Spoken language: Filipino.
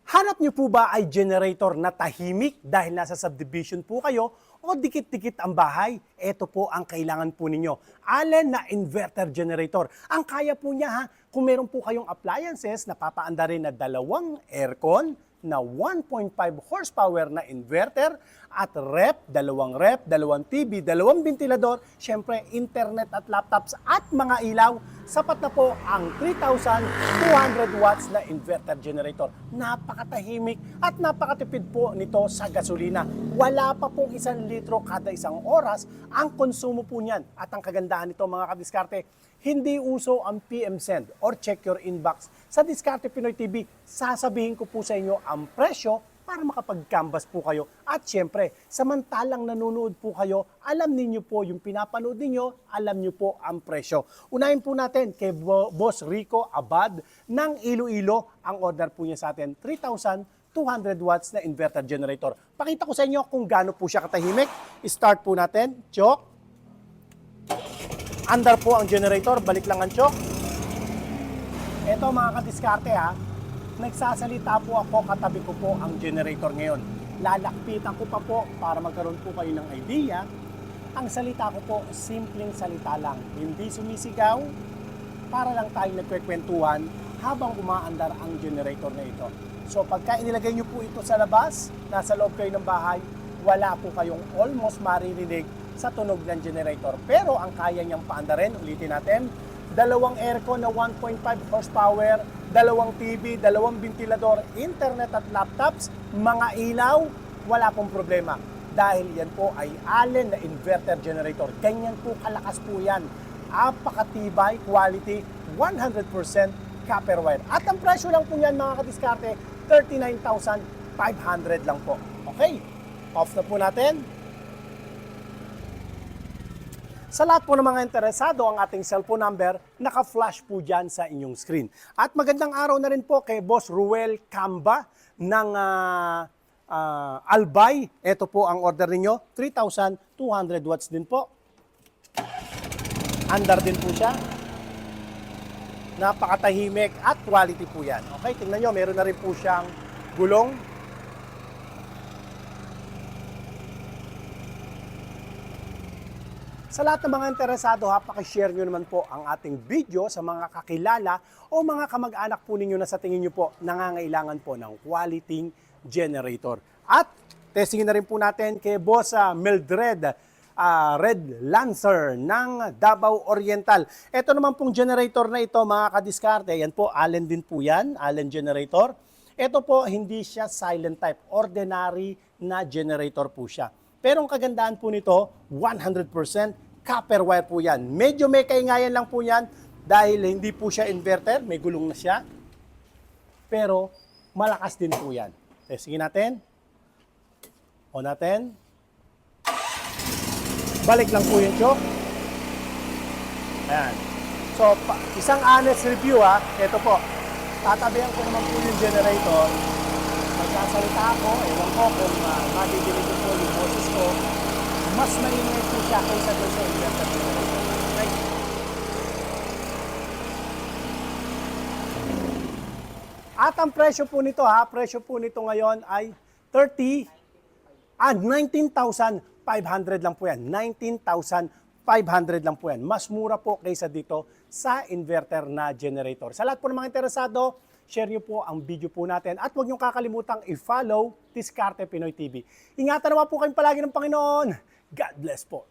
Hanap niyo po ba ay generator na tahimik dahil nasa subdivision po kayo o dikit-dikit ang bahay? Ito po ang kailangan po ninyo. Allen na inverter generator. Ang kaya po niya kung meron po kayong appliances na papaanda rin na dalawang aircon, na 1.5 horsepower na inverter at dalawang TV, dalawang ventilador, syempre internet at laptops at mga ilaw, sapat na po ang 3,200 watts na inverter generator. Napakatahimik at napakatipid po nito sa gasolina. Wala pa pong 1 litro kada isang oras ang konsumo po niyan. At ang kagandahan nito mga kadiskarte, hindi uso ang PM Send or check your inbox. Sa Diskarte Pinoy TV, sasabihin ko po sa inyo ang presyo para makapag-canvas po kayo. At syempre, samantalang nanonood po kayo, alam niyo po yung pinapanood niyo, alam niyo po ang presyo. Unahin po natin kay Boss Rico Abad ng Iloilo. Ang order po niya sa atin, 3,200 watts na inverter generator. Pakita ko sa inyo kung gaano po siya katahimik. Start po natin. Chok. Andar po ang generator, balik lang ang chok. Ito mga kadiskarte nagsasalita po ako, katabi ko po ang generator ngayon. Lalakpitan ko pa po para magkaroon po kayo ng idea. Ang salita ko po, simpleng salita lang. Hindi sumisigaw, para lang tayo nagkwekwentuhan habang umaandar ang generator na ito. So pagka inilagay nyo po ito sa labas, nasa loob kayo ng bahay, wala po kayong almost maririnig sa tunog ng generator. Pero ang kaya niyang paandarin, ulitin natin, dalawang aircon na 1.5 horsepower, dalawang TV, dalawang ventilador, internet at laptops, mga ilaw, wala pong problema. Dahil yan po ay Allen na inverter generator. Ganyan po kalakas po yan. Apakatibay, quality, 100% copper wire. At ang presyo lang po yan mga kadiskarte, 39,500 lang po. Okay, off na po natin. Sa lahat po ng mga interesado, ang ating cellphone number, naka-flash po dyan sa inyong screen. At magandang araw na rin po kay Boss Ruel Camba ng Albay. Ito po ang order ninyo, 3,200 watts din po. Andar din po siya. Napakatahimik at quality po yan. Okay, tingnan nyo, meron na rin po siyang gulong. Sa lahat ng mga interesado, pakishare nyo naman po ang ating video sa mga kakilala o mga kamag-anak po ninyo na sa tingin nyo po nangangailangan po ng quality generator. At testingin na rin po natin kay Boss Mildred Red Lancer ng Davao Oriental. Ito naman pong generator na ito mga kadiskarte, yan po, Allen din po yan, Allen generator. Ito po, hindi siya silent type, ordinary na generator po siya. Pero ang kagandahan po nito, 100% copper wire po yan. Medyo may kaingayan lang po yan dahil hindi po siya inverter, may gulong na siya. Pero malakas din po yan. Sige natin. On natin. Balik lang po yung choke. Ayan. So, isang honest review ito po. Tatabihan ko naman po yung generator. Magsasalita ako, ewan ko kung madidinig ko po yung boses ko, mas maingay po siya kaysa doon sa inverter generator. Okay? At ang presyo po nito ngayon ay 19,500 lang po yan. 19,500 lang po yan. Mas mura po kaysa dito sa inverter na generator. Sa lahat po ng mga interesado, share nyo po ang video po natin at huwag nyo kakalimutang i-follow Diskarte Pinoy TV. Ingatan naman po kayong palagi ng Panginoon. God bless po.